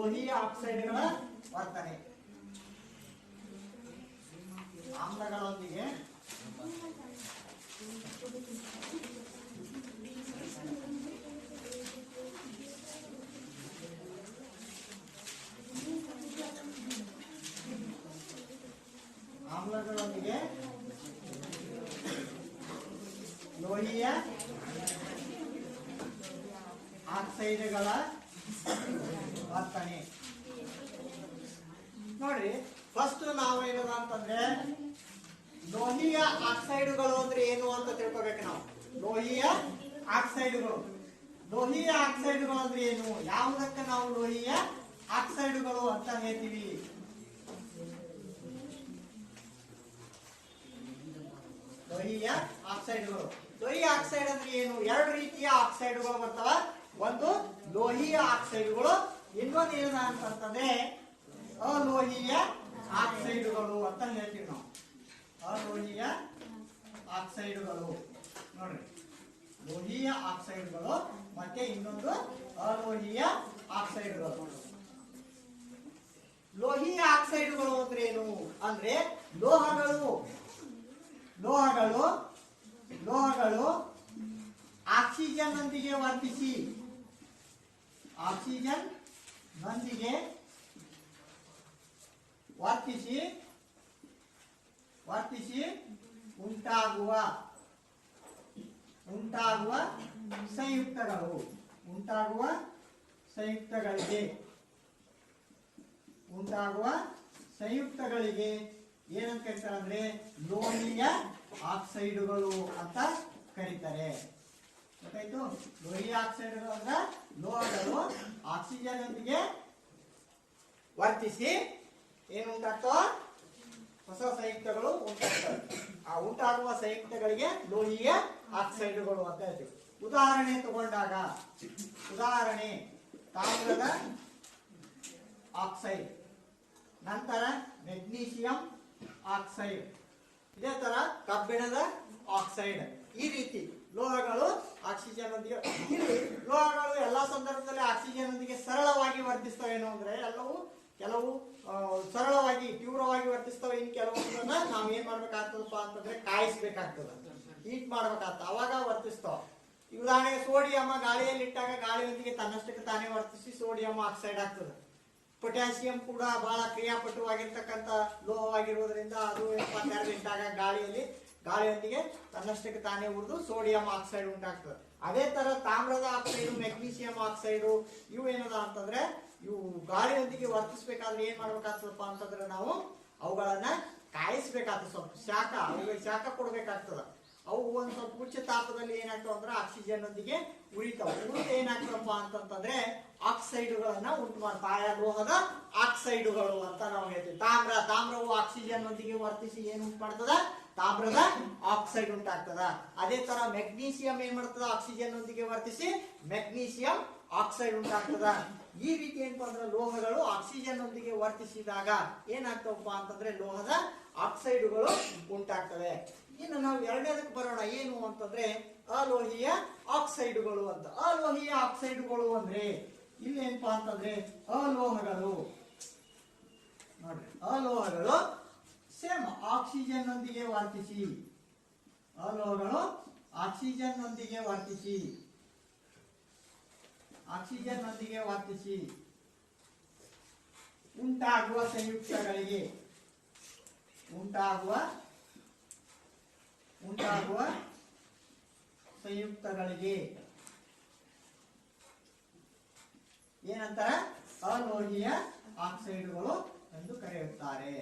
ಲೋಹೀಯ ಆಕ್ಸೈಡ್ಗಳ ವರ್ತನೆ. ಆಮ್ಲಗಳೊಂದಿಗೆ ಲೋಹೀಯ ಆಕ್ಸೈಡ್ಗಳ ವರ್ತನೆ. ನೋಡ್ರಿ, ಫಸ್ಟ್ ನಾವು ಏನದ ಅಂತಂದ್ರೆ ಲೋಹೀಯ ಆಕ್ಸೈಡ್ಗಳು ಅಂದ್ರೆ ಏನು ಅಂತ ತಿಳ್ಕೊಬೇಕು ನಾವು. ಲೋಹೀಯ ಆಕ್ಸೈಡ್ಗಳು ಅಂದ್ರೆ ಏನು, ಯಾವುದಕ್ಕೆ ನಾವು ಲೋಹೀಯ ಆಕ್ಸೈಡ್ಗಳು ಅಂತ ಹೇಳ್ತೀವಿ? ಲೋಹೀಯ ಆಕ್ಸೈಡ್ಗಳು. ಲೋಹೀಯ ಆಕ್ಸೈಡ್ ಅಂದ್ರೆ ಏನು? ಎರಡು ರೀತಿಯ ಆಕ್ಸೈಡ್ಗಳು ಬರ್ತಾವ. ಒಂದು ಲೋಹೀಯ ಆಕ್ಸೈಡ್ಗಳು, ಇನ್ನೊಂದು ಏನ ಅಂತಂದ್ರೆ ಅಲೋಹೀಯ ಆಕ್ಸೈಡ್ಗಳು ಅಂತ ಹೇಳ್ತೀವಿ ನಾವು. ಅಲೋಹೀಯ ಆಕ್ಸೈಡ್ಗಳು ನೋಡ್ರಿ, ಲೋಹೀಯ ಆಕ್ಸೈಡ್ಗಳು ಮತ್ತೆ ಇನ್ನೊಂದು ಅಲೋಹೀಯ ಆಕ್ಸೈಡ್ಗಳು. ಲೋಹೀಯ ಆಕ್ಸೈಡ್ಗಳು ಅಂದ್ರೆ ಏನು ಅಂದ್ರೆ ಲೋಹಗಳು ಆಕ್ಸಿಜನ್ ನೊಂದಿಗೆ ವರ್ತಿಸಿ ಉಂಟಾಗುವ ಸಂಯುಕ್ತಗಳಿಗೆ ಏನಂತ ಕರೀತಾರೆ ಅಂದ್ರೆ ಲೋಹೀಯ ಆಕ್ಸೈಡ್ಗಳು ಅಂತ ಕರೀತಾರೆ. ಗೊತ್ತಾಯ್ತು? ಲೋಹೀಯ ಆಕ್ಸೈಡ್ಗಳು ಅಂದ್ರೆ ಲೋಹಗಳು ಆಕ್ಸಿಜನ್ ನೊಂದಿಗೆ ವರ್ತಿಸಿ ಏನು ಉಂಟಾಗ್ತವ? ಹೊಸ ಸಂಯುಕ್ತಗಳು ಉಂಟಾಗ್ತವೆ. ಆ ಉಂಟಾಗುವ ಸಂಯುಕ್ತಗಳಿಗೆ ಲೋಹೀಯ ಆಕ್ಸೈಡ್ಗಳು ಅಂತ ಹೇಳ್ತೀವಿ. ಉದಾಹರಣೆ ತಗೊಂಡಾಗ, ತಾಮ್ರದ ಆಕ್ಸೈಡ್, ನಂತರ ಮೆಗ್ನೀಷಿಯಂ ಆಕ್ಸೈಡ್, ಇದೇ ತರ ಕಬ್ಬಿಣದ ಆಕ್ಸೈಡ್. ಈ ರೀತಿ ಲೋಹಗಳು ಆಕ್ಸಿಜನ್ ನೊಂದಿಗೆ, ಇಲ್ಲಿ ಲೋಹಗಳು ಎಲ್ಲಾ ಸಂದರ್ಭದಲ್ಲಿ ಆಕ್ಸಿಜನ್ ನೊಂದಿಗೆ ಸರಳವಾಗಿ ವರ್ತಿಸ್ತವೆ. ಏನು ಅಂದ್ರೆ ಕೆಲವು ಸರಳವಾಗಿ ತೀವ್ರವಾಗಿ ವರ್ತಿಸ್ತವೆ. ಇನ್ನು ಕೆಲವೊಂದನ್ನ ನಾವ್ ಏನ್ ಮಾಡ್ಬೇಕಾಗ್ತದಪ್ಪ ಅಂತಂದ್ರೆ ಕಾಯಿಸ್ಬೇಕಾಗ್ತದ, ಹೀಟ್ ಮಾಡ್ಬೇಕಾಗ್ತದ, ಅವಾಗ ವರ್ತಿಸ್ತಾವ. ಉದಾಹರಣೆಗೆ ಸೋಡಿಯಂ ಗಾಳಿಯಲ್ಲಿ ಇಟ್ಟಾಗ ಗಾಳಿಯೊಂದಿಗೆ ತನ್ನಷ್ಟಕ್ಕೆ ತಾನೇ ವರ್ತಿಸಿ ಸೋಡಿಯಂ ಆಕ್ಸೈಡ್ ಆಗ್ತದೆ. ಪೊಟ್ಯಾಸಿಯಂ ಕೂಡ ಬಹಳ ಕ್ರಿಯಾಪಟುವಾಗಿರ್ತಕ್ಕಂಥ ಲೋಹವಾಗಿರುವುದರಿಂದ ಅದು ಇಟ್ಟಾಗ ಗಾಳಿಯೊಂದಿಗೆ ತನ್ನಷ್ಟಕ್ಕೆ ತಾನೇ ಉರಿದು ಸೋಡಿಯಂ ಆಕ್ಸೈಡ್ ಉಂಟಾಗ್ತದೆ. ಅದೇ ತರ ತಾಮ್ರದ ಆಕ್ಸೈಡ್, ಮೆಗ್ನೀಷಿಯಂ ಆಕ್ಸೈಡ್ ಇವು ಏನದ ಅಂತಂದ್ರೆ ಇವು ಗಾಳಿಯೊಂದಿಗೆ ವರ್ತಿಸ್ಬೇಕಾದ್ರೆ ಏನ್ ಮಾಡ್ಬೇಕಾಗ್ತದಪ್ಪ ಅಂತಂದ್ರೆ ನಾವು ಅವುಗಳನ್ನ ಕಾಯಿಸ್ಬೇಕಾಗ್ತದೆ. ಸ್ವಲ್ಪ ಅವುಗಳಿಗೆ ಶಾಖ ಕೊಡ್ಬೇಕಾಗ್ತದ. ಅವು ಒಂದ್ ಸ್ವಲ್ಪ ಉಚ್ಚ ತಾಪದಲ್ಲಿ ಏನಾಗ್ತಾವ ಅಂದ್ರೆ ಆಕ್ಸಿಜನ್ ನೊಂದಿಗೆ ಉರಿತಾವ. ಉರಿದು ಏನಾಗ್ತವಪ್ಪ ಅಂತಂದ್ರೆ ಆಕ್ಸೈಡ್ಗಳನ್ನ ಉಂಟು ಮಾಡ್ತಾವ. ಆಯಾ ಲೋಹದ ಆಕ್ಸೈಡ್ಗಳು ಅಂತ ನಾವು ಹೇಳ್ತೀವಿ. ತಾಮ್ರವು ಆಕ್ಸಿಜನ್ ನೊಂದಿಗೆ ವರ್ತಿಸಿ ಏನು ಉಂಟು ಮಾಡ್ತದ? ತಾಮ್ರದ ಆಕ್ಸೈಡ್ ಉಂಟಾಗ್ತದ. ಅದೇ ತರ ಮೆಗ್ನೀಷಿಯಂ ಏನ್ ಮಾಡ್ತದ? ಆಕ್ಸಿಜನ್ ನೊಂದಿಗೆ ವರ್ತಿಸಿ ಮೆಗ್ನೀಷಿಯಂ ಆಕ್ಸೈಡ್ ಉಂಟಾಗ್ತದ. ಈ ರೀತಿ ಏನಪ್ಪಾ ಅಂದ್ರೆ ಲೋಹಗಳು ಆಕ್ಸಿಜನ್ ನೊಂದಿಗೆ ವರ್ತಿಸಿದಾಗ ಏನಾಗ್ತವಪ್ಪ ಅಂತಂದ್ರೆ ಲೋಹದ ಆಕ್ಸೈಡ್ಗಳು ಉಂಟಾಗ್ತವೆ. ಇನ್ನು ನಾವು ಎರಡನೇದಕ್ಕೆ ಬರೋಣ. ಏನು ಅಂತಂದ್ರೆ ಅಲೋಹೀಯ ಆಕ್ಸೈಡ್ಗಳು ಅಂತ. ಅಲೋಹೀಯ ಆಕ್ಸೈಡ್ಗಳು ಅಂದ್ರೆ ಇಲ್ಲಿ ಏನಪ್ಪಾ ಅಂತಂದ್ರೆ ಅಲೋಹಗಳು ಸೇಮ್ ಆಕ್ಸಿಜನ್ ನೊಂದಿಗೆ ವರ್ತಿಸಿ ಉಂಟಾಗುವ ಸಂಯುಕ್ತಗಳಿಗೆ ಏನಂತಾರೆ? ಅಲೋಹೀಯ ಆಕ್ಸೈಡ್ಗಳು ಎಂದು ಕರೆಯುತ್ತಾರೆ.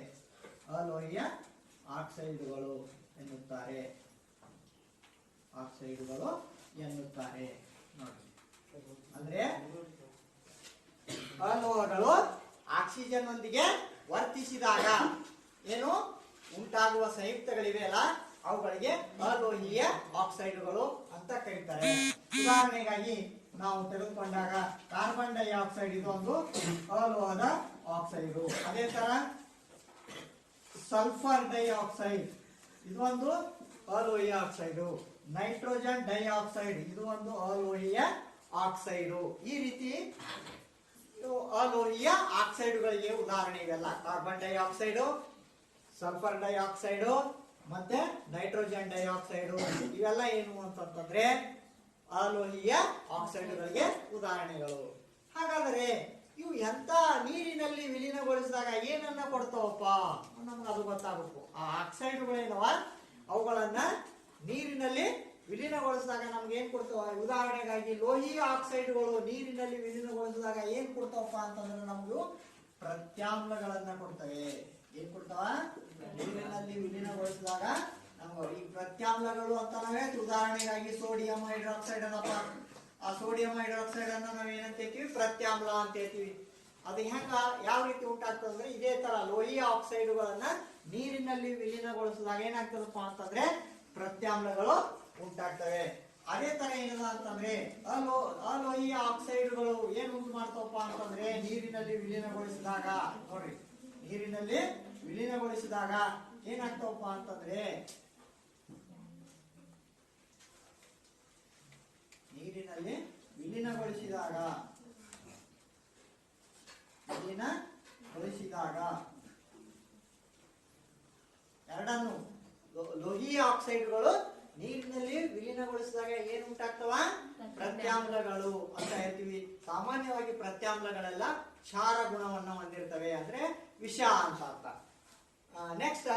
ಅಲೋಹೀಯ ಆಕ್ಸೈಡ್ಗಳು ಎನ್ನುತ್ತಾರೆ. ನೋಡಿ, ಅಂದ್ರೆ ಅಲೋಹಗಳು ಆಕ್ಸಿಜನ್ ನೊಂದಿಗೆ ವರ್ತಿಸಿದಾಗ ಏನು ಉಂಟಾಗುವ ಸಂಯುಕ್ತಗಳಿವೆ ಅಲ್ಲ, ಅವುಗಳಿಗೆ ಅಲೋಹೀಯ ಆಕ್ಸೈಡ್ಗಳು ಅಂತ ಕರೀತಾರೆ. ಉದಾಹರಣೆಗಾಗಿ ನಾವು ತೆಗೆದುಕೊಂಡಾಗ ಕಾರ್ಬನ್ ಡೈಆಕ್ಸೈಡ್ ಇದೊಂದು ಅಲೋಹದ ಆಕ್ಸೈಡು. ಅದೇ ತರ ಸಲ್ಫರ್ ಡೈಆಕ್ಸೈಡ್ ಇದೊಂದು ಅಲೋಹೀಯ ಆಕ್ಸೈಡು. ನೈಟ್ರೋಜನ್ ಡೈಆಕ್ಸೈಡ್ ಇದು ಒಂದು ಅಲೋಹೀಯ ಆಕ್ಸೈಡು. ಈ ರೀತಿ ಅಲೋಹಿಯ ಆಕ್ಸೈಡ್ಗಳಿಗೆ ಉದಾಹರಣೆ ಇವೆಲ್ಲ. ಕಾರ್ಬನ್ ಡೈಆಕ್ಸೈಡ್, ಸಲ್ಫರ್ ಡೈಆಕ್ಸೈಡ್ ಮತ್ತೆ ನೈಟ್ರೋಜನ್ ಡೈಆಕ್ಸೈಡ್ ಇವೆಲ್ಲ ಏನು ಅಂತಂದ್ರೆ ಅಲೋಹಿಯ ಆಕ್ಸೈಡ್ಗಳಿಗೆ ಉದಾಹರಣೆಗಳು. ಹಾಗಾದರೆ ಇವು ಎಂತ ನೀರಿನಲ್ಲಿ ವಿಲೀನಗೊಳಿಸಿದಾಗ ಏನನ್ನ ಕೊಡ್ತಾವಪ್ಪ ನಮ್ಗೆ ಅದು ಗೊತ್ತಾಗಬೇಕು. ಆ ಆಕ್ಸೈಡ್ಗಳೇನವ ಅವುಗಳನ್ನ ನೀರಿನಲ್ಲಿ ವಿಲೀನಗೊಳಿಸಿದಾಗ ನಮ್ಗೆ ಏನ್ ಕೊಡ್ತಾವ? ಉದಾಹರಣೆಗಾಗಿ ಲೋಹೀಯ ಆಕ್ಸೈಡ್ಗಳು ನೀರಿನಲ್ಲಿ ವಿಲೀನಗೊಳಿಸಿದಾಗ ಏನ್ ಕೊಡ್ತಾವಪ್ಪ ಅಂತಂದ್ರೆ ನಮ್ಗೆ ಪ್ರತ್ಯಾಮ್ಲಗಳನ್ನ ಕೊಡ್ತವೆ. ಏನ್ ಕೊಡ್ತಾವ? ನೀರಿನಲ್ಲಿ ವಿಲೀನಗೊಳಿಸಿದಾಗ ನಮ್ಗೆ ಈ ಪ್ರತ್ಯಾಮ್ಲಗಳು ಅಂತ ನಾವೇ. ಉದಾಹರಣೆಗಾಗಿ ಸೋಡಿಯಂ ಹೈಡ್ರಾಕ್ಸೈಡ್ ಅನ್ನಪ್ಪ, ಆ ಸೋಡಿಯಂ ಹೈಡ್ರಾಕ್ಸೈಡ್ ಅನ್ನ ನಾವ್ ಏನಂತ ಹೇಳ್ತೀವಿ? ಪ್ರತ್ಯಾಮ್ಲ ಅಂತ ಹೇಳ್ತೀವಿ. ಅದು ಹೆಂಗ ಯಾವ ರೀತಿ ಉಂಟಾಗ್ತದೆ ಅಂದ್ರೆ ಇದೇ ತರ ಲೋಹೀಯ ಆಕ್ಸೈಡ್ಗಳನ್ನ ನೀರಿನಲ್ಲಿ ವಿಲೀನಗೊಳಿಸಿದಾಗ ಏನಾಗ್ತದಪ್ಪ ಅಂತಂದ್ರೆ ಪ್ರತ್ಯಾಮ್ಲಗಳು ಉಂಟಾಗ್ತವೆ. ಅದೇ ತರ ಏನದ ಅಂತಂದ್ರೆ ಅಲೋಹೀಯ ಆಕ್ಸೈಡ್ಗಳು ಏನ್ ಉಂಟು ಮಾಡ್ತಾವಪ್ಪ ಅಂತಂದ್ರೆ ನೀರಿನಲ್ಲಿ ವಿಲೀನಗೊಳಿಸಿದಾಗ ನೋಡ್ರಿ, ನೀರಿನಲ್ಲಿ ವಿಲೀನಗೊಳಿಸಿದಾಗ ಏನಾಗ್ತಾವಪ್ಪ ಅಂತಂದ್ರೆ ನೀರಿನಲ್ಲಿ ವಿಲೀನಗೊಳಿಸಿದಾಗ ಎರಡನ್ನು ಲೋಹೀಯ ಆಕ್ಸೈಡ್ಗಳು ನೀರಿನಲ್ಲಿ ವಿಲೀನಗೊಳಿಸಿದಾಗ ಏನ್ ಉಂಟಾಗ್ತವ? ಪ್ರತ್ಯಾಮ್ಲಗಳು ಅಂತ ಹೇಳ್ತೀವಿ. ಸಾಮಾನ್ಯವಾಗಿ ಪ್ರತ್ಯಾಮ್ಲಗಳೆಲ್ಲ ಕ್ಷಾರ ಗುಣವನ್ನು ಹೊಂದಿರ್ತವೆ, ಅಂದ್ರೆ ವಿಷ ಅಂತ ಅರ್ಥ. ನೆಕ್ಸ್ಟ್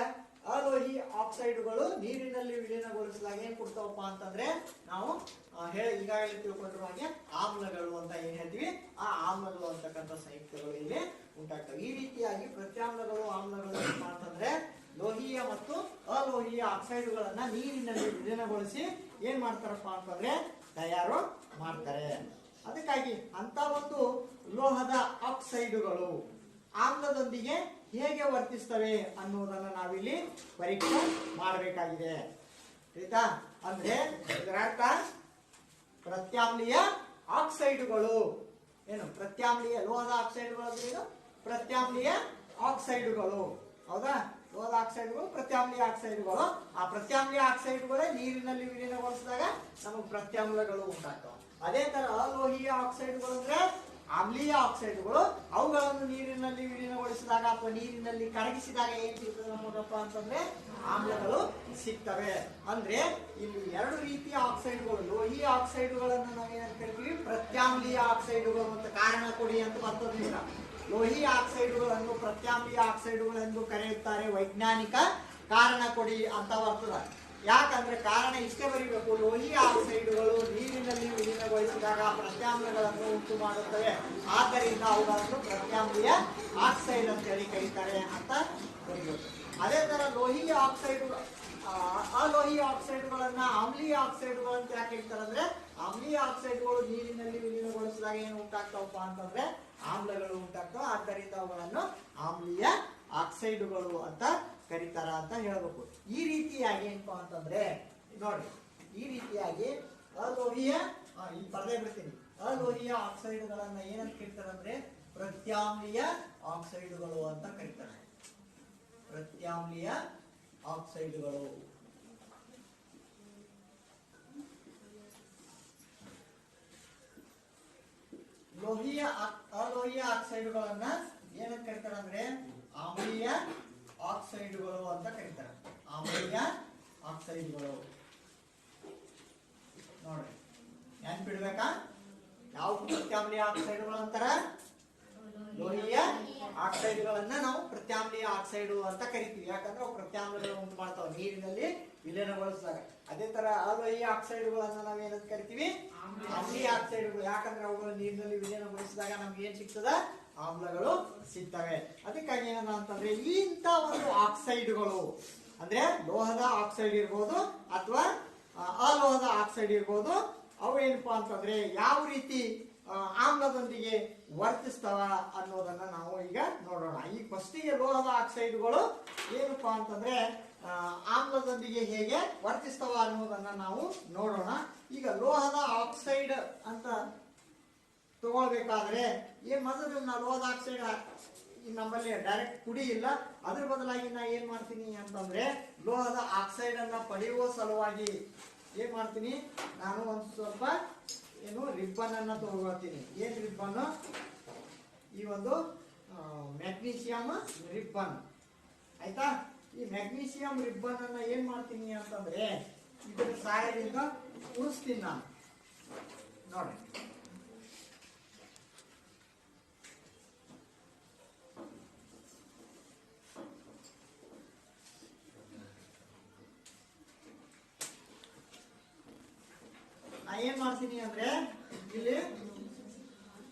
ಅಲೋಹಿ ಆಕ್ಸೈಡ್ಗಳು ನೀರಿನಲ್ಲಿ ವಿಲೀನಗೊಳಿಸಿದಾಗ ಏನ್ ಕೊಡ್ತಾವಪ್ಪ ಅಂತಂದ್ರೆ ನಾವು ಈಗಾಗಲೇ ತಿಳ್ಕೊಂಡಿರುವ ಹಾಗೆ ಆಮ್ಲಗಳು ಅಂತ ಏನ್ ಹೇಳ್ತೀವಿ, ಆ ಆಮ್ಲಗಳು ಅಂತಕ್ಕಂಥ ಸಂಯುಕ್ತಗಳು ಇಲ್ಲಿ ಉಂಟಾಗ್ತವೆ. ಈ ರೀತಿಯಾಗಿ ಪ್ರತ್ಯಾಮ್ಲಗಳು ಆಮ್ಲಗಳು ಏನಪ್ಪಾ ಅಂತಂದ್ರೆ ಲೋಹೀಯ ಮತ್ತು ಅಲೋಹೀಯ ಆಕ್ಸೈಡ್ಗಳನ್ನ ನೀರಿನಲ್ಲಿ ವಿಲೀನಗೊಳಿಸಿ ಏನ್ ಮಾಡ್ತಾರಪ್ಪ ಅಂತಂದ್ರೆ ತಯಾರು ಮಾಡ್ತಾರೆ. ಅದಕ್ಕಾಗಿ ಅಂತ ಒಂದು ಲೋಹದ ಆಕ್ಸೈಡ್ಗಳು ಆಮ್ಲದೊಂದಿಗೆ ಹೇಗೆ ವರ್ತಿಸ್ತವೆ ಅನ್ನೋದನ್ನ ನಾವಿಲ್ಲಿ ಪರೀಕ್ಷೆ ಮಾಡಬೇಕಾಗಿದೆ. ಆಯ್ತಾ? ಅಂದ್ರೆ ಇದರ ಅರ್ಥ ಪ್ರತ್ಯಾಮ್ಲೀಯ ಆಕ್ಸೈಡ್ಗಳು ಏನು? ಪ್ರತ್ಯಾಮ್ಲೀಯ ಲೋಹದ ಆಕ್ಸೈಡ್ಗಳು ಅಂದ್ರೆ ಏನು? ಪ್ರತ್ಯಾಮ್ಲೀಯ ಆಕ್ಸೈಡ್ಗಳು. ಹೌದಾ? ಲೋಹದ ಆಕ್ಸೈಡ್ಗಳು ಪ್ರತ್ಯಾಮ್ಲೀಯ ಆಕ್ಸೈಡ್ಗಳು. ಆ ಪ್ರತ್ಯಾಮ್ಲೀಯ ಆಕ್ಸೈಡ್ಗಳೇ ನೀರಿನಲ್ಲಿ ವಿಲೀನಗೊಳಿಸಿದಾಗ ನಮಗೆ ಪ್ರತ್ಯಾಮ್ಲಗಳು ಉಂಟಾಗ್ತವೆ. ಅದೇ ತರ ಅಲೋಹೀಯ ಆಕ್ಸೈಡ್ಗಳು ಅಂದ್ರೆ ಆಮ್ಲೀಯ ಆಕ್ಸೈಡ್ಗಳು. ಅವುಗಳನ್ನು ನೀರಿನಲ್ಲಿ ವಿಲೀನಗೊಳಿಸಿದಾಗ ಅಥವಾ ನೀರಿನಲ್ಲಿ ಕರಗಿಸಿದಾಗ ಏನ್ ಸಿಗ್ತದೆ ನಮಗಪ್ಪ ಅಂತಂದ್ರೆ ಆಮ್ಲಗಳು ಸಿಗ್ತವೆ. ಅಂದ್ರೆ ಇಲ್ಲಿ ಎರಡು ರೀತಿಯ ಆಕ್ಸೈಡ್ಗಳು, ಲೋಹೀಯ ಆಕ್ಸೈಡ್ಗಳನ್ನು ನಾವೇನಂತ ಕರಿತೀವಿ? ಪ್ರತ್ಯಾಮ್ಲೀಯ ಆಕ್ಸೈಡ್ಗಳು ಅಂತ. ಕಾರಣ ಕೊಡಿ ಅಂತ ಬರ್ತದ್ರಿಂದ ಲೋಹೀಯ ಆಕ್ಸೈಡ್ಗಳನ್ನು ಪ್ರತ್ಯಾಮ್ಲೀಯ ಆಕ್ಸೈಡ್ಗಳೆಂದು ಕರೆಯುತ್ತಾರೆ. ವೈಜ್ಞಾನಿಕ ಕಾರಣ ಕೊಡಿ ಅಂತ ಬರ್ತದ. ಯಾಕಂದ್ರೆ ಕಾರಣ ಇಷ್ಟೇ ಬರೀಬೇಕು, ಲೋಹೀಯ ಆಕ್ಸೈಡ್ಗಳು ನೀರಿನಲ್ಲಿ ವಿಲೀನಗೊಳಿಸಿದಾಗ ಪ್ರತ್ಯಾಮ್ಲಗಳನ್ನು ಉಂಟು ಮಾಡುತ್ತವೆ, ಆದ್ದರಿಂದ ಅವುಗಳನ್ನು ಪ್ರತ್ಯಾಮ್ಲೀಯ ಆಕ್ಸೈಡ್ ಅಂತ ಹೇಳಿ ಕರೀತಾರೆ ಅಂತ ಬರೀಬೇಕು. ಅದೇ ತರ ಲೋಹೀಯ ಆಕ್ಸೈಡ್ಗಳು ಅಲೋಹೀಯ ಆಕ್ಸೈಡ್ಗಳನ್ನ ಆಮ್ಲೀಯ ಆಕ್ಸೈಡ್ಗಳು ಅಂತ ಯಾಕೆ ಹೇಳ್ತಾರೆ ಅಂದ್ರೆ ಆಮ್ಲೀಯ ಆಕ್ಸೈಡ್ಗಳು ನೀರಿನಲ್ಲಿ ವಿಲೀನಗೊಳಿಸಿದಾಗ ಏನು ಉಂಟಾಗ್ತಾವಪ್ಪ ಅಂತಂದ್ರೆ ಆಮ್ಲಗಳು ಉಂಟಾಗ್ತಾವ, ಆದ್ದರಿಂದ ಅವುಗಳನ್ನು ಆಮ್ಲೀಯ ಆಕ್ಸೈಡ್ಗಳು ಅಂತ ಕರೀತಾರ ಅಂತ ಹೇಳ್ಬೇಕು. ಈ ರೀತಿಯಾಗಿ ಏನಪ್ಪಾ ಅಂತಂದ್ರೆ ನೋಡಿ, ಈ ರೀತಿಯಾಗಿ ಅಲೋಹೀಯ ಈ ಪರದೆ ಬಿಡ್ತೀನಿ, ಅಲೋಹೀಯ ಆಕ್ಸೈಡ್ಗಳನ್ನ ಏನಂತ ಕರೀತಾರಂದ್ರೆ ಪ್ರತ್ಯಾಮ್ಲೀಯ ಆಕ್ಸೈಡ್ಗಳು ಅಂತ ಕರೀತಾರೆ. ಪ್ರತ್ಯಾಮ್ಲೀಯ ಆಕ್ಸೈಡ್ಗಳು. ಅಲೋಹೀಯ ಆಕ್ಸೈಡ್ಗಳನ್ನ ಏನಂತ ಕರೀತಾರೆ ಅಂದ್ರೆ ಆಮ್ಲೀಯ ಆಕ್ಸೈಡ್ಗಳು ಅಂತ ಕರೀತಾರೆ. ಆಮ್ಲೀಯ ಆಕ್ಸೈಡ್ಗಳು ನೋಡ್ರಿ, ನೆನ್ಪಿಡ್ಬೇಕಾ? ಯಾವ ಪ್ರತ್ಯಾಮ್ಲೀಯ ಆಕ್ಸೈಡ್ಗಳು ಅಂತಾರ? ಲೋಹೀಯ ಆಕ್ಸೈಡ್ಗಳನ್ನ ನಾವು ಪ್ರತ್ಯಾಮ್ಲೀಯ ಆಕ್ಸೈಡ್ ಅಂತ ಕರಿತೀವಿ. ಯಾಕಂದ್ರೆ ಅವು ಪ್ರತ್ಯಾಮ್ಲಗಳು ಉಂಟು ಮಾಡ್ತಾವ ನೀರಿನಲ್ಲಿ ವಿಲೀನಗೊಳಿಸಿದಾಗ. ಅದೇ ತರ ಅಲೋಹೀಯ ಆಕ್ಸೈಡ್ಗಳನ್ನ ನಾವೇನಂತ ಕರಿತೀವಿ? ಆಮ್ಲೀಯ ಆಕ್ಸೈಡ್ಗಳು. ಯಾಕಂದ್ರೆ ಅವುಗಳು ನೀರಿನಲ್ಲಿ ವಿಲೀನಗೊಳಿಸಿದಾಗ ನಮ್ಗೆ ಏನ್ ಸಿಗ್ತದ? ಆಮ್ಲಗಳು ಸಿಗ್ತವೆ. ಅದಕ್ಕಾಗಿ ಏನನ್ನ ಅಂತಂದ್ರೆ ಇಂಥ ಒಂದು ಆಕ್ಸೈಡ್ಗಳು ಅಂದ್ರೆ ಲೋಹದ ಆಕ್ಸೈಡ್ ಇರ್ಬೋದು ಅಥವಾ ಅಲೋಹದ ಆಕ್ಸೈಡ್ ಇರ್ಬೋದು, ಅವು ಏನಪ್ಪಾ ಅಂತಂದ್ರೆ ಯಾವ ರೀತಿ ಆಮ್ಲದೊಂದಿಗೆ ವರ್ತಿಸ್ತವ ಅನ್ನೋದನ್ನ ನಾವು ಈಗ ನೋಡೋಣ. ಈ ಫಸ್ಟಿಗೆ ಲೋಹದ ಆಕ್ಸೈಡ್ಗಳು ಏನಪ್ಪಾ ಅಂತಂದ್ರೆ ಆಮ್ಲದೊಂದಿಗೆ ಹೇಗೆ ವರ್ತಿಸ್ತವ ಅನ್ನೋದನ್ನ ನಾವು ನೋಡೋಣ. ಈಗ ಲೋಹದ ಆಕ್ಸೈಡ್ ಅಂತ ತಗೊಳ್ಬೇಕಾದ್ರೆ ಏನ್ ಮೊದಲು ನಾ ಲೋಹದ ಆಕ್ಸೈಡ್ ನಮ್ಮಲ್ಲಿ ಡೈರೆಕ್ಟ್ ಪುಡಿ ಇಲ್ಲ, ಅದ್ರ ಬದಲಾಗಿ ನಾ ಏನ್ ಮಾಡ್ತೀನಿ ಅಂತಂದ್ರೆ ಲೋಹದ ಆಕ್ಸೈಡ್ ಅನ್ನ ಪಡೆಯುವ ಸಲುವಾಗಿ ಏನ್ ಮಾಡ್ತೀನಿ, ನಾನು ಒಂದು ಸ್ವಲ್ಪ ರಿಬ್ಬನ್ ಅನ್ನ ತಗೊಳ್ತೀನಿ. ಏನ್ ರಿಬ್ಬನ್? ಈ ಒಂದು ಮ್ಯಾಗ್ನೀಷಿಯಂ ರಿಬ್ಬನ್ ಆಯ್ತಾ. ಈ ಮ್ಯಾಗ್ನೀಷಿಯಂ ರಿಬ್ಬನ್ ಅನ್ನ ಏನ್ ಮಾಡ್ತೀನಿ ಅಂತಂದ್ರೆ ಇದರ ಸಹಾಯದಿಂದ ಉಳಿಸ್ತೀನಿ ನಾನು ನೋಡಿ. ನಾ ಏನ್ ಮಾಡ್ತೀನಿ ಅಂದ್ರೆ ಇಲ್ಲಿ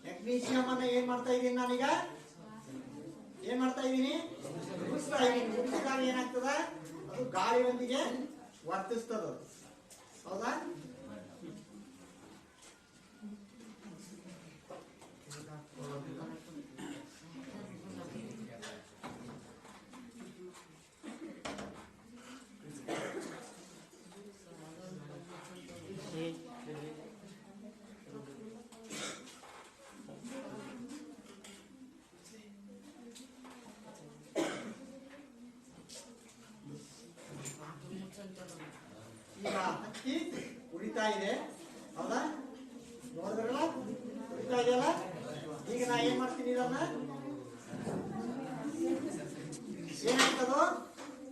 ಮೆಗ್ನೀಷಿಯಂ ಅನ್ನ ಏನ್ ಮಾಡ್ತಾ ಇದೀನಿ ನಾನೀಗ ಏನ್ ಮಾಡ್ತಾ ಇದೀನಿ ಉಳಿಸ್ತಾ ಇದೀನಿ. ಉಳಿಸಿದಾಗ ಏನಾಗ್ತದ ಅದು ಗಾಳಿಯೊಂದಿಗೆ ವರ್ತಿಸ್ತದ ಹೌದಾ. ಈಗ ಹಕ್ಕಿ ಉಳಿತಾ ಇದೆ ಹೌದಾ, ನೋಡಿದ್ರಲ್ಲ ಉಳಿತಾ ಇದೆಯಲ್ಲ. ಈಗ ನಾ ಏನ್ ಮಾಡ್ತೀನಿ ಇದನ್ನ ಏನಾಗ್ತದೋ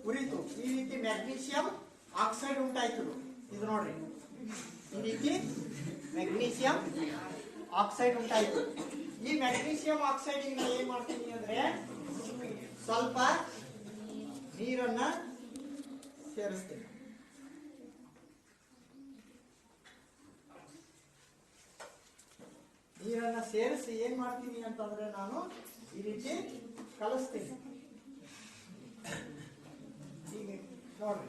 ಉರಿತು. ಈ ರೀತಿ ಮ್ಯಾಗ್ನೀಷಿಯಂ ಆಕ್ಸೈಡ್ ಉಂಟಾಯ್ತು. ಇದು ನೋಡ್ರಿ ಈ ರೀತಿ ಮ್ಯಾಗ್ನೀಷಿಯಂ ಆಕ್ಸೈಡ್ ಉಂಟಾಯ್ತು. ಈ ಮ್ಯಾಗ್ನೀಷಿಯಂ ಆಕ್ಸೈಡ್ ನಾ ಏನ್ ಮಾಡ್ತೀನಿ ಅಂದ್ರೆ ಸ್ವಲ್ಪ ನೀರನ್ನ ಸೇರಿಸ್ತೀನಿ. ನೀರನ್ನ ಸೇರಿಸಿ ಏನ್ ಮಾಡ್ತೀನಿ ಅಂತಂದ್ರೆ ನಾನು ಈ ರೀತಿ ಕಲಿಸ್ತೀನಿ. ಈಗ ನೋಡ್ರಿ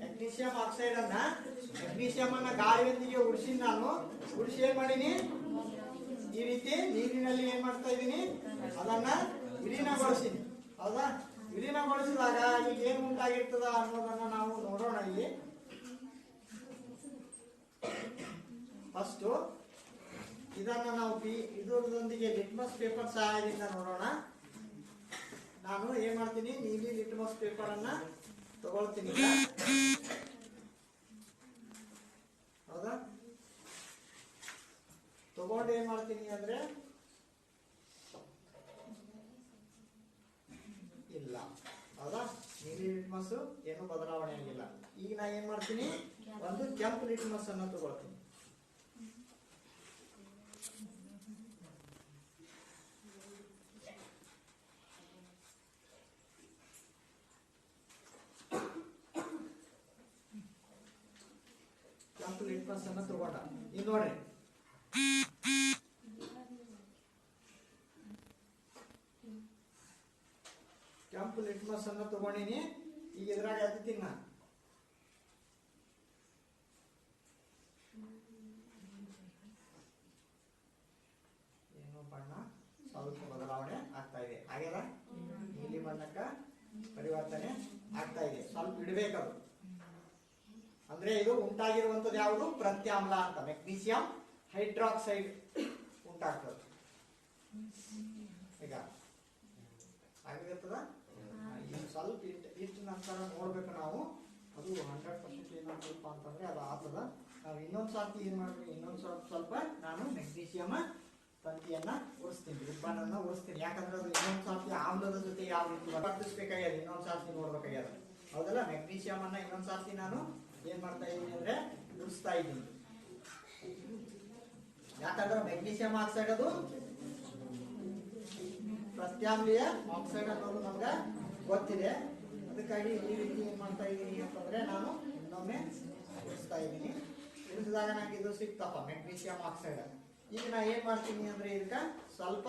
ಮೆಗ್ನೀಷಿಯಂ ಆಕ್ಸೈಡ್ ಅನ್ನ ಮೆಗ್ನೀಷಿಯಂ ಅನ್ನ ಗಾಳಿಯೊಂದಿಗೆ ಉಳಿಸಿ ನಾನು ಉಳಿಸಿ ಏನ್ ಮಾಡೀನಿ ಈ ರೀತಿ ನೀರಿನಲ್ಲಿ ಏನ್ ಮಾಡ್ತಾ ಇದ್ದೀನಿ ಅದನ್ನ ವಿಲೀನಗೊಳಿಸಿನಿ ಹೌದಾ. ವಿಲೀನಗೊಳಿಸಿದಾಗ ಈಗ ಏನ್ ಉಂಟಾಗಿರ್ತದ ಅನ್ನೋದನ್ನ ನಾವು ನೋಡೋಣ. ಇಲ್ಲಿ ಫಸ್ಟ್ ಇದನ್ನ ನಾವು ಇದರೊಂದಿಗೆ ಲಿಟ್ಮಸ್ ಪೇಪರ್ ಸಹಾಯದಿಂದ ನೋಡೋಣ. ನಾನು ಏನ್ ಮಾಡ್ತೀನಿ ನೀಲಿ ಲಿಟ್ಮಸ್ ಪೇಪರ್ ಅನ್ನ ತಗೊಳ್ತೀನಿ ಹೌದಾ. ತಗೊಂಡು ಏನ್ ಮಾಡ್ತೀನಿ ಅಂದ್ರೆ ಇಲ್ಲ ಹೌದಾ, ನೀಲಿ ಲಿಟ್ಮಸ್ ಏನು ಬದಲಾವಣೆ ಆಗಿಲ್ಲ. ಈಗ ನಾ ಏನ್ ಮಾಡ್ತೀನಿ ಒಂದು ಕೆಂಪು ಲಿಟ್ಮಸ್ ಅನ್ನ ತಗೊಳ್ತೀನಿ. ಕೆಂಪು ಲಿಟ್ಮಸ್ ಅನ್ನ ತಗೊಂಡ ಈಗ ನೋಡ್ರಿ ಕೆಂಪು ಲಿಟ್ಮಸ್ ಅನ್ನ ತಗೊಂಡಿನಿ. ಈಗ ಇದ್ರಾಗ ಎತ್ತೀನಿ ನಾನು ಏನೋ ಬಣ್ಣ ಸ್ವಲ್ಪ ಬದಲಾವಣೆ ಆಗ್ತಾ ಇದೆ. ಆಗ್ಯದ ನೀಲಿ ಬಣ್ಣಕ್ಕ ಪರಿವರ್ತನೆ ಆಗ್ತಾ ಇದೆ. ಸ್ವಲ್ಪ ಇಡಬೇಕದು ಅಂದ್ರೆ ಇದು ಉಂಟಾಗಿರುವಂತದ್ದು ಯಾವುದು ಪ್ರತ್ಯಾಮ್ಲ ಅಂತ ಮೆಗ್ನೀಷಿಯಂ ಹೈಡ್ರಾಕ್ಸೈಡ್ ಉಂಟಾಗ್ತದೆ. ಈಗ ಆಗಿರ್ತದ ಸ್ವಲ್ಪ ಇಷ್ಟು ನಂತರ ನೋಡ್ಬೇಕು ನಾವು ಅದು 100% ಏನೋ ಸ್ವಲ್ಪ ಅಂತಂದ್ರೆ ಅದು ಆಗ್ತದ. ನಾವು ಇನ್ನೊಂದ್ ಸರ್ತಿ ಏನ್ ಮಾಡ್ಬೇಕು ಇನ್ನೊಂದ್ ಸ್ವಲ್ಪ ನಾನು ಮೆಗ್ನೀಷಿಯಂ ತಂತಿಯನ್ನ ಉರಿಸ್ತೀನಿ ರಿಬ್ಬನ್ ಅನ್ನ ಉರಿಸ್ತೀನಿ. ಯಾಕಂದ್ರೆ ಅದು ಇನ್ನೊಂದ್ ಸರ್ತಿ ಆಮ್ಲದ ಜೊತೆ ಯಾವ ರೀತಿ ವರ್ತಿಸ್ಬೇಕಾಗ್ಯದ ಇನ್ನೊಂದ್ ಸರ್ತಿ ನೋಡ್ಬೇಕಾಗ್ಯದ ಹೌದಲ್ಲ. ಮೆಗ್ನೀಷಿಯಂ ಅನ್ನ ಇನ್ನೊಂದ್ ಸರ್ತಿ ನಾನು ಏನ್ ಮಾಡ್ತಾ ಇದ್ದೀನಿ ಅಂದ್ರೆ ಉರಿಸ್ತಾ ಇದ್ದೀನಿ. ಯಾಕಂದ್ರೆ ಮೆಗ್ನೀಷಿಯಂ ಆಕ್ಸೈಡ್ ಅದು ಪ್ರತ್ಯಾಮ್ಲೀಯ ಆಕ್ಸೈಡ್ ಅನ್ನೋದು ನಮ್ಗೆ ಗೊತ್ತಿದೆ. ಅದಕ್ಕಾಗಿ ಈ ರೀತಿ ಏನ್ ಮಾಡ್ತಾ ಇದ್ದೀನಿ ಅಂತಂದ್ರೆ ನಾನು ಇನ್ನೊಮ್ಮೆ ಉರಿಸ್ತಾ ಇದ್ದೀನಿ. ಉರಿಸಿದಾಗ ನಂಗೆ ಇದು ಸಿಕ್ತಪ್ಪ ಮೆಗ್ನೀಷಿಯಂ ಆಕ್ಸೈಡ್. ಈಗ ನಾ ಏನ್ ಮಾಡ್ತೀನಿ ಅಂದ್ರೆ ಇದಕ್ಕ ಸ್ವಲ್ಪ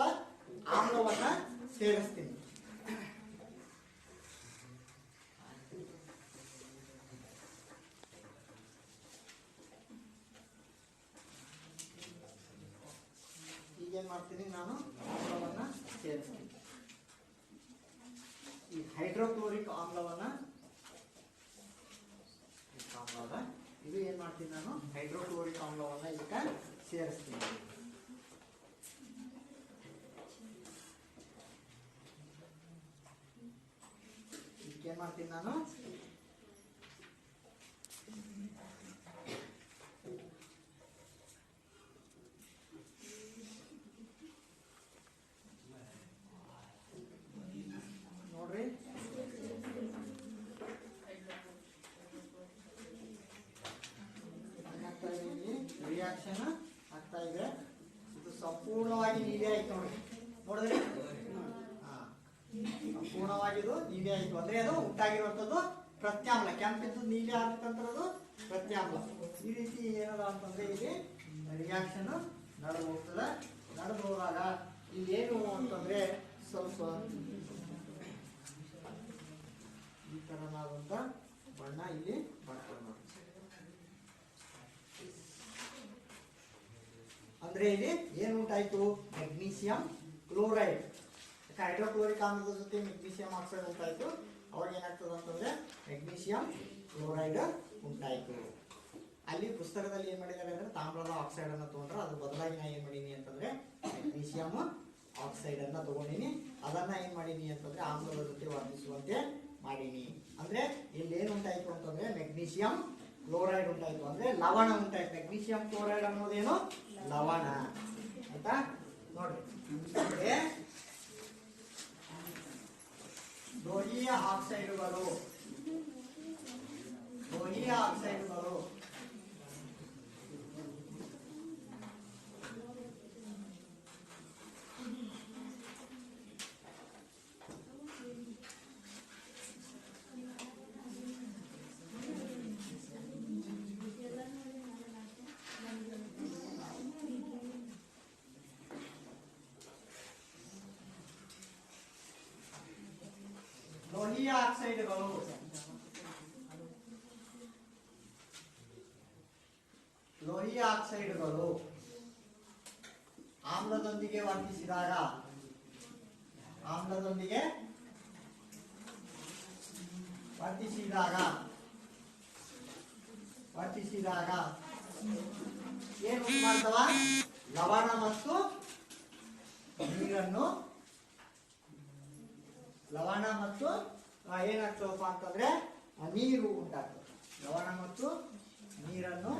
ಆಮ್ಲವನ್ನ ಸೇರಿಸ್ತೀನಿ. ಈಗೇನ್ ಮಾಡ್ತೀನಿ ನಾನು ಆಮ್ಲವನ್ನ ಸೇರಿಸ್ತೀನಿ. ಈ ಹೈಡ್ರೋಕ್ಲೋರಿಕ್ ಆಮ್ಲವನ್ನ ಇದು ಏನ್ ಮಾಡ್ತೀನಿ ನಾನು ಹೈಡ್ರೋಕ್ಲೋರಿಕ್ ಆಮ್ಲವನ್ನ ಇದಕ್ಕೆ ಸೇರಿಸ್ತೀನಿ. ಇದಕ್ಕೇನ್ ಮಾಡ್ತೀನಿ ನಾನು ನೀವೇ ಆಯ್ತು ನೋಡಿ, ನೋಡಿದ್ರೆ ಸಂಪೂರ್ಣವಾಗಿದ್ದು ನೀವೇ ಆಯ್ತು. ಅಂದ್ರೆ ಅದು ಉಂಟಾಗಿರುವಂತದ್ದು ಪ್ರತ್ಯಾಮ್ಲ. ಕೆಂಪಿದ್ದು ನೀಲಿ ಆಗ್ತಕ್ಕಂಥದ್ದು ಪ್ರತ್ಯಾಮ್ಲ. ಈ ರೀತಿ ಏನದ ಅಂತಂದ್ರೆ ಇಲ್ಲಿ ರಿಯಾಕ್ಷನ್ ನಡೆದು ಹೋಗ್ತದೆ. ನಡೆದು ಹೋದಾಗ ಇಲ್ಲಿ ಏನು ಅಂತಂದ್ರೆ ಸ್ವಲ್ಪ ಈ ತರನಾದಂತ ಬಣ್ಣ ಇಲ್ಲಿ ಬರ್ತದೆ ನೋಡಿ. ಅಂದ್ರೆ ಇಲ್ಲಿ ಏನು ಉಂಟಾಯ್ತು? Magnesium chloride. ಹೈಡ್ರೋಕ್ಲೋರಿಕ್ ಆಮ್ಲದ ಜೊತೆ ಮೆಗ್ನೀಷಿಯಂ ಆಕ್ಸೈಡ್ ಉಂಟಾಯ್ತು. ಅವಾಗ ಏನಾಗ್ತದೆ ಅಂತಂದ್ರೆ ಮೆಗ್ನೀಷಿಯಂ ಕ್ಲೋರೈಡ್ ಉಂಟಾಯ್ತು. ಅಲ್ಲಿ ಪುಸ್ತಕದಲ್ಲಿ ಏನ್ ಮಾಡಿದ್ದಾರೆ ಅಂದ್ರೆ ತಾಮ್ರದ ಆಕ್ಸೈಡ್ ಅನ್ನ ತಗೊಂಡ್ರೆ ಅದ್ರ ಬದಲಾಗಿ ನಾ ಏನ್ ಮಾಡೀನಿ ಅಂತಂದ್ರೆ ಮೆಗ್ನೀಷಿಯಂ ಆಕ್ಸೈಡ್ ಅನ್ನ ತಗೊಂಡಿನಿ. ಅದನ್ನ ಏನ್ ಮಾಡೀನಿ ಅಂತಂದ್ರೆ ಆಮ್ಲದ ಜೊತೆ ವರ್ತಿಸುವಂತೆ ಮಾಡೀನಿ. ಅಂದ್ರೆ ಇಲ್ಲಿ ಏನ್ ಉಂಟಾಯ್ತು ಅಂತಂದ್ರೆ ಮೆಗ್ನೀಷಿಯಂ ಕ್ಲೋರೈಡ್ ಉಂಟಾಯ್ತು, ಅಂದ್ರೆ ಲವಣ ಉಂಟಾಯ್ತು. Magnesium chloride ಅನ್ನೋದೇನು? ಲವಣ. ಆಯ್ತಾ ನೋಡ್ರಿ. ಅಂದ್ರೆ ಲೋಹೀಯ ಆಕ್ಸೈಡುಗಳು ಲೋಹೀಯ ಆಕ್ಸೈಡುಗಳು ಆಮ್ಲದೊಂದಿಗೆ ವರ್ತಿಸಿದಾಗ ಏನು ಮಾಡ್ತವ? ಲವಣ ಮತ್ತು ನೀರನ್ನು ಏನಾಗ್ತವಪ್ಪ ಅಂತಂದ್ರೆ ನೀರು ಉಂಟಾಗ್ತದೆ. ಲವಣ ಮತ್ತು ನೀರನ್ನು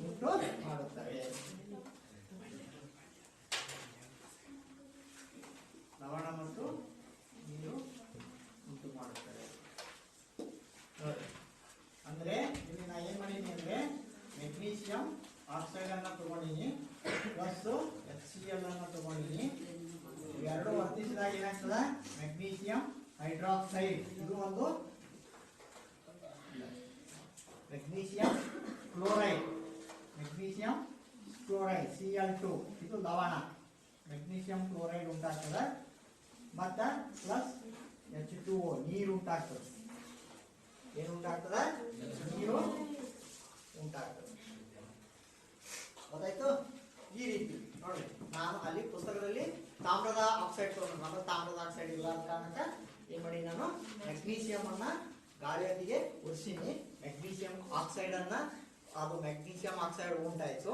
ಉಂಟು ಮಾಡುತ್ತವೆ. ಲವಣ ಮತ್ತು ನೀರು ಉಂಟು ಮಾಡುತ್ತವೆ. ಅಂದ್ರೆ ಇಲ್ಲಿ ನಾ ಏನ್ ಮಾಡೀನಿ ಅಂದ್ರೆ ಮೆಗ್ನೀಷಿಯಂ ಆಕ್ಸೈಡ್ ಅನ್ನ ತಗೊಂಡಿನಿ ಪ್ಲಸ್ HCl ಅನ್ನ ತಗೊಂಡಿನಿ. ಇವೆರಡು ವರ್ತಿಸಿದಾಗ ಏನಾಗ್ತದ? Magnesium hydroxide. ಇದು ಒಂದು ಮೆಗ್ನೀಷಿಯಂ ಕ್ಲೋರೈಡ್ Cl2. ಇದು ಲವಣ. ಮೆಗ್ನೀಷಿಯಂ ಕ್ಲೋರೈಡ್ ಉಂಟಾಗ್ತದೆ. ಮತ್ತ ಪ್ಲಸ್ H2O ನೀರು ಉಂಟಾಗ್ತದೆ. ಏನು ಉಂಟಾಗ್ತದೆ? ನೀರು ಉಂಟಾಗ್ತದೆ. ಗೊತ್ತಾಯ್ತು? ಈ ರೀತಿ ನೋಡಿ, ನಾನು ಅಲ್ಲಿ ಪುಸ್ತಕದಲ್ಲಿ ತಾಮ್ರದ ಆಕ್ಸೈಡ್ ತಗೊಂಡು, ನಮ್ಮ ತಾಮ್ರದ ಆಕ್ಸೈಡ್ ಇಲ್ಲ ಅಂತ ಕಾರಣಕ್ಕೆ ಏನ್ ಮಾಡಿ ನಾನು ಮೆಗ್ನೀಷಿಯಂ ಅನ್ನ ಗಾಳಿಯೊಂದಿಗೆ ಉರಿಸಿನಿ. ಮೆಗ್ನೀಷಿಯಂ ಆಕ್ಸೈಡ್ ಅನ್ನ, ಅದು ಮೆಗ್ನೀಷಿಯಂ ಆಕ್ಸೈಡ್ ಉಂಟಾಯ್ತು.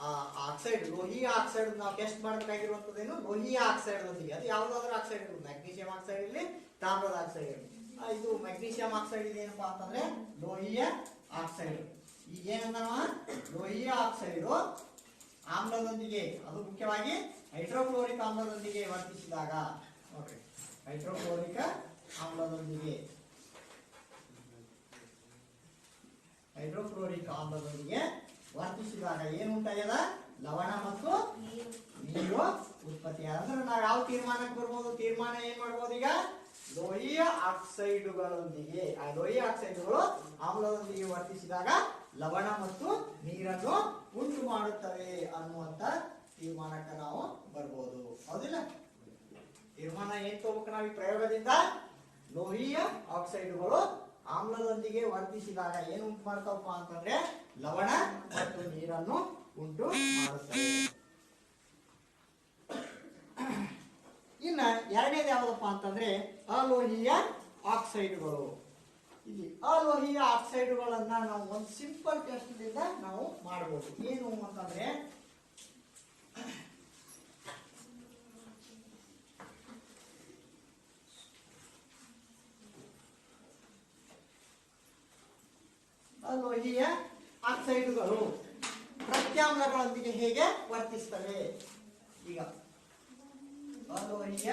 ಆ ಆಕ್ಸೈಡ್ ಲೋಹೀಯ ಆಕ್ಸೈಡ್ ನಾವು ಟೆಸ್ಟ್ ಮಾಡಬೇಕಾಗಿರುವಂತದ್ದೇನು? ಲೋಹೀಯ ಆಕ್ಸೈಡ್ ಒಂದಿಗೆ. ಅದು ಯಾವ್ದಾದ್ರು ಆಕ್ಸೈಡ್ ಇರುತ್ತೆ. ಮೆಗ್ನೀಷಿಯಂ ಆಕ್ಸೈಡ್ ಇಲ್ಲಿ, ತಾಮ್ರದ ಆಕ್ಸೈಡ್ ಇಲ್ಲಿ. ಇದು ಮೆಗ್ನೀಷಿಯಂ ಆಕ್ಸೈಡ್ ಇದೇನಪ್ಪಾ ಅಂತಂದ್ರೆ ಲೋಹೀಯ ಆಕ್ಸೈಡ್. ಈಗೇನಂದ ಲೋಹೀಯ ಆಕ್ಸೈಡ್ ಆಮ್ಲದೊಂದಿಗೆ, ಅದು ಮುಖ್ಯವಾಗಿ ಹೈಡ್ರೋಕ್ಲೋರಿಕ್ ಆಮ್ಲದೊಂದಿಗೆ ವರ್ತಿಸಿದಾಗ ನೋಡ್ರಿ, ಹೈಡ್ರೋಕ್ಲೋರಿಕ್ ಆಮ್ಲದೊಂದಿಗೆ ವರ್ತಿಸಿದಾಗ ಏನು ಉಂಟಾಗ್ಯದ? ಲವಣ ಮತ್ತು ನೀರು ಉತ್ಪತ್ತಿ. ಅಂದ್ರೆ ನಾವು ಯಾವ ತೀರ್ಮಾನಕ್ಕೆ ಬರ್ಬೋದು? ತೀರ್ಮಾನ ಏನ್ ಮಾಡ್ಬೋದು? ಈಗ ಲೋಹೀಯ ಆಕ್ಸೈಡುಗಳೊಂದಿಗೆ, ಆ ಲೋಹೀಯ ಆಕ್ಸೈಡುಗಳು ಆಮ್ಲದೊಂದಿಗೆ ವರ್ತಿಸಿದಾಗ ಲವಣ ಮತ್ತು ನೀರನ್ನು ಉಂಟು ಮಾಡುತ್ತವೆ ಅನ್ನುವಂತ ತೀರ್ಮಾನಕ್ಕೆ ನಾವು ಬರ್ಬೋದು. ಹೌದಿಲ್ಲ? ತೀರ್ಮಾನ ಏನ್ ತಗೋಬೇಕು ನಾವು ಈ ಪ್ರಯೋಗದಿಂದ? ಲೋಹೀಯ ಆಕ್ಸೈಡುಗಳು ಆಮ್ಲದೊಂದಿಗೆ ವರ್ತಿಸಿದಾಗ ಏನು ಉಂಟು ಮಾಡ್ತಾವಪ್ಪ ಅಂತಂದ್ರೆ ಲವಣ ಮತ್ತು ನೀರನ್ನು ಉಂಟು ಮಾಡುತ್ತವೆ. ಇನ್ನ ಎರಡನೇದು ಯಾವ್ದಪ್ಪ ಅಂತಂದ್ರೆ ಅಲೋಹೀಯ ಆಕ್ಸೈಡುಗಳು. ಇಲ್ಲಿ ಅಲೋಹೀಯ ಆಕ್ಸೈಡುಗಳನ್ನ ನಾವು ಒಂದು ಸಿಂಪಲ್ ಟೆಸ್ಟ್ ದಿಂದ ನಾವು ಮಾಡಬಹುದು. ಏನು ಅಂತಂದ್ರೆ ಅಲೋಹೀಯ ಆಕ್ಸೈಡುಗಳು ಪ್ರತ್ಯಾಮ್ಲಗಳೊಂದಿಗೆ ಹೇಗೆ ವರ್ತಿಸ್ತವೆ? ಈಗ ಅಲೋಹೀಯ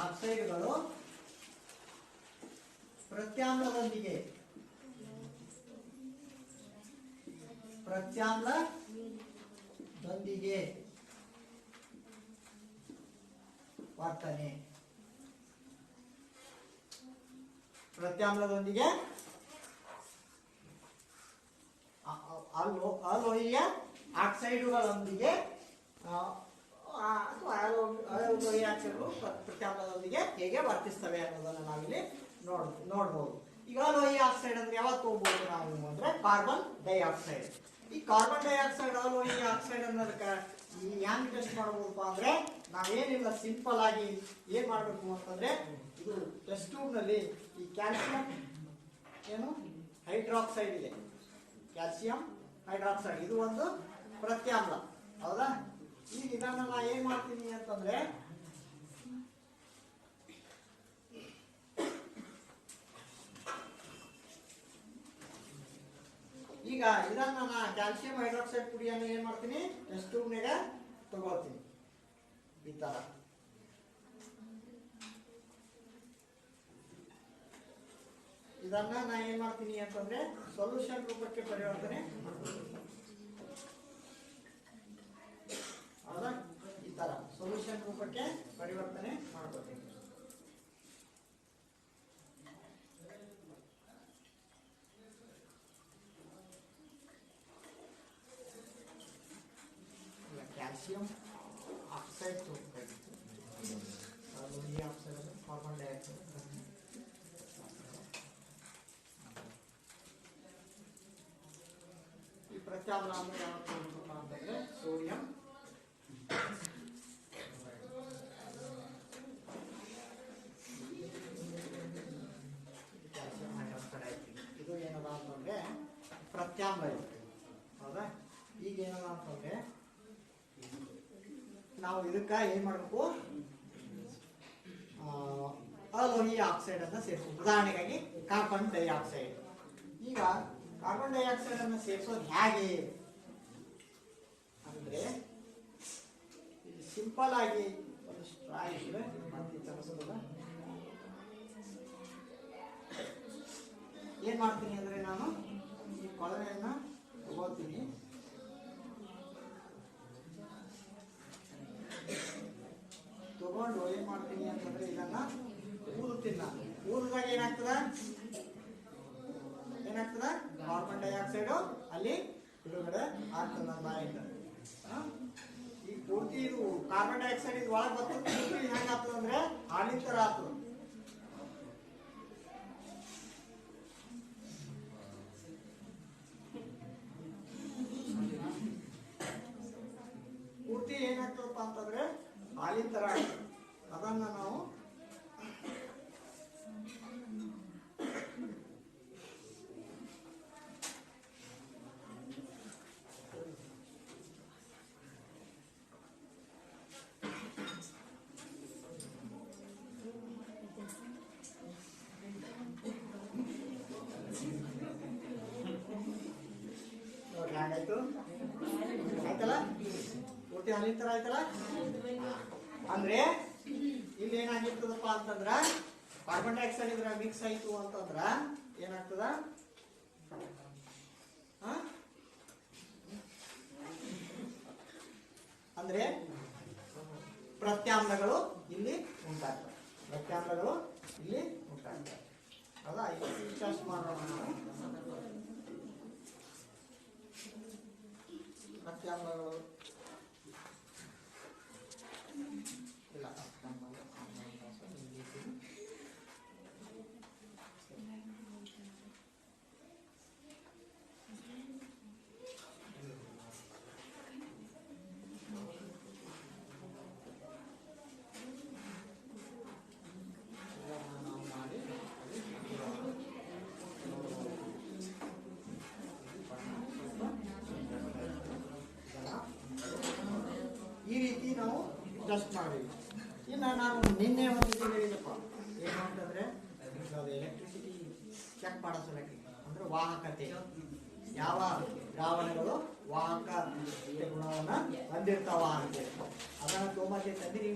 ಆಕ್ಸೈಡುಗಳು ಪ್ರತ್ಯಾಮ್ಲದೊಂದಿಗೆ ಪ್ರತ್ಯಾಮ್ಲದೊಂದಿಗೆ ವರ್ತನೆ. ಪ್ರತ್ಯಾಮ್ಲದೊಂದಿಗೆ ಅಲೋಹಿಯ ಆಕ್ಸೈಡುಗಳೊಂದಿಗೆ ಅಥವಾ ಅಲೋಹಿಯ ಆಕ್ಸೈಡ್ಗಳು ಪ್ರತ್ಯಾಮ್ಲದೊಂದಿಗೆ ಹೇಗೆ ವರ್ತಿಸ್ತವೆ ಅನ್ನೋದನ್ನು ನಾವಿಲ್ಲಿ ನೋಡ್ಬೋದು. ಈಗ ಅಲೋಹಿಯ ಆಕ್ಸೈಡ್ ಅಂದ್ರೆ ಯಾವತ್ತು ಹೋಗ್ಬೋದು ನಾವು ಅಂದ್ರೆ ಕಾರ್ಬನ್ ಡೈಆಕ್ಸೈಡ್. ಈ ಕಾರ್ಬನ್ ಡೈಆಕ್ಸೈಡ್ ಅಲೋಹಿಯ ಆಕ್ಸೈಡ್ ಅನ್ನೋದಕ್ಕೆ ಈ ಹ್ಯಾಂಗ್ ಟೆಸ್ಟ್ ಮಾಡ್ಬೋದಪ್ಪ ಅಂದ್ರೆ ನಾವೇನಿಲ್ಲ, ಸಿಂಪಲ್ ಆಗಿ ಏನ್ ಮಾಡ್ಬೇಕು ಅಂತಂದ್ರೆ ಇದು ಟೆಸ್ಟ್ ಟ್ಯೂಬ್ ನಲ್ಲಿ ಈ ಕ್ಯಾಲ್ಸಿಯಂ ಏನು ಹೈಡ್ರಾಕ್ಸೈಡ್ ಇದೆ, ಕ್ಯಾಲ್ಸಿಯಂ ಹೈಡ್ರಾಕ್ಸೈಡ್ ಇದು ಒಂದು ಪ್ರತ್ಯಾಮ್ಲ, ಹೌದಾ? ಈಗ ಇದನ್ನ ನಾ ಏನ್ ಮಾಡ್ತೀನಿ ಅಂತಂದ್ರೆ ಈಗ ಇದನ್ನ ನಾ ಕ್ಯಾಲ್ಸಿಯಂ ಹೈಡ್ರಾಕ್ಸೈಡ್ ಪುಡಿಯನ್ನು ಏನ್ ಮಾಡ್ತೀನಿ ಟೆಸ್ಟ್ ಟ್ಯೂಬ್ನಾಗ ತಗೋತೀನಿ ಈ ತರ. ಇದನ್ನ ನಾ ಏನ್ ಮಾಡ್ತೀನಿ ಅಂತಂದ್ರೆ ಸೊಲ್ಯೂಷನ್ ರೂಪಕ್ಕೆ ಪರಿವರ್ತನೆ ಮಾಡ್ತೀನಿ, ಹೌದಾ? ಈ ತರ ಸೊಲ್ಯೂಷನ್ ರೂಪಕ್ಕೆ ಪರಿವರ್ತನೆ ಮಾಡ್ಕೊತೀನಿ. Calcium oxide oxide carbon dioxide ಈ ಪ್ರತ್ಯಾಮ್ಲ ಅಂದ್ರೆ ಯಾವತ್ತು ಅಂತಂದ್ರೆ ಸೋಡಿಯಂ ಕ್ಯಾಲ್ಸಿಯಂ ಹೈಡ್ರಾಕ್ಸೈಡ್ ಆಯ್ತು. ಇದು ಏನದ ಅಂತಂದ್ರೆ ಪ್ರತ್ಯಾಮ್ಲ ಇರುತ್ತೆ, ಹೌದಾ? ಈಗ ಏನದ ಅಂತಂದ್ರೆ ನಾವು ಇದಕ್ಕ ಏನ್ ಮಾಡಬೇಕು, ಅಲೋಹಿಯ ಆಕ್ಸೈಡ್ ಅನ್ನ ಸೇರಿಸಬೇಕು. ಉದಾಹರಣೆಗಾಗಿ ಕಾರ್ಬನ್ ಡೈಆಕ್ಸೈಡ್. ಈಗ ಕಾರ್ಬನ್ ಡೈಆಕ್ಸೈಡ್ ಅನ್ನು ಸೇರಿಸೋದು ಹೇಗೆ ಅಂದ್ರೆ ಸಿಂಪಲ್ ಆಗಿ ಒಂದು ಸ್ಟ್ರಾ ಇದೆ, ಏನ್ ಮಾಡ್ತೀನಿ ಅಂದ್ರೆ ನಾನು ಈ ಕೊಳವೆಯನ್ನ ತಗೋತೀನಿ, ತಗೊಂಡು ಏನ್ ಮಾಡ್ತೀನಿ ಅಂತಂದ್ರೆ ಇದನ್ನ ಊದುತ್ತೀನಿ. ನಾನು ಊದಿದಾಗ ಏನಾಗ್ತದ ಕಾರ್ಬನ್ ಡೈಆಕ್ಸೈಡ್ ಅಲ್ಲಿ ಬಿಡುಗಡೆ ಆಗ್ತದೆ ನನ್ನ ಬಾಯಿಂದ. ಈ ಪೂರ್ತಿ ಇದು ಕಾರ್ಬನ್ ಡೈಆಕ್ಸೈಡ್ ಇದು ಒಳಗೆ ಬರ್ತದೆ, ಹೆಂಗಾಗ್ತದ ಅಂದ್ರೆ ಹಾಲಿನ ತರ ಆಗ್ತದೆ. ಪೂರ್ತಿ ಏನಾಗ್ತದಪ್ಪ ಅಂತಂದ್ರೆ ಹಾಲಿನ ತರ ಆಗ್ತದೆ. ಅದನ್ನ ನಾವು ಆಯ್ತು, ಆಯ್ತಲ್ಲ, ಪೂರ್ತಿ ಹಾಲಿನ ತರ ಆಯ್ತಲ್ಲ. ಅಂದ್ರೆ ಇಲ್ಲಿ ಏನಾಗಿರ್ತದಪ್ಪ ಅಂತಂದ್ರ ಕಾರ್ಬನ್ ಡೈಆಕ್ಸೈಡ್ ಇದ್ರ ಮಿಕ್ಸ್ ಆಯ್ತು ಅಂತಂದ್ರ ಏನಾಗ್ತದ, ಅಂದ್ರೆ ಪ್ರತ್ಯಾಮ್ಲಗಳು ಇಲ್ಲಿ ಉಂಟಾಗ್ತವೆ, ಪ್ರತ್ಯಾಮ್ಲಗಳು ಇಲ್ಲಿ ಉಂಟಾಗ್ತವೆ, ಹೌದಾ? ಟೆಸ್ಟ್ ಮಾಡೋಣ ನಾವು. ಪ್ರತ್ಯಾಮ್ಲಗಳು ಇಲ್ಲ, ಈ ರೀತಿ ನಾವು ಟೆಸ್ಟ್ ಮಾಡಿದ್ವಿ. ಇನ್ನು ನಾನು ನಿನ್ನೆ ಒಂದು ಹೇಳಿದಪ್ಪ, ಏನು ಅಂತಂದ್ರೆ ಎಲೆಕ್ಟ್ರಿಸಿಟಿ ಚೆಕ್ ಮಾಡೋ ಸಲಕ್ಕೆ ಅಂದ್ರೆ ವಾಹಕತೆ, ಯಾವ ದ್ರಾವಣಗಳು ವಾಹಕ ಗುಣವನ್ನ ಹೊಂದಿರ್ತಾವ ಅಂತೇಳಿ ಅದನ್ನ ತೊಗೊಂಬಂದು ತಂದಿರಿ.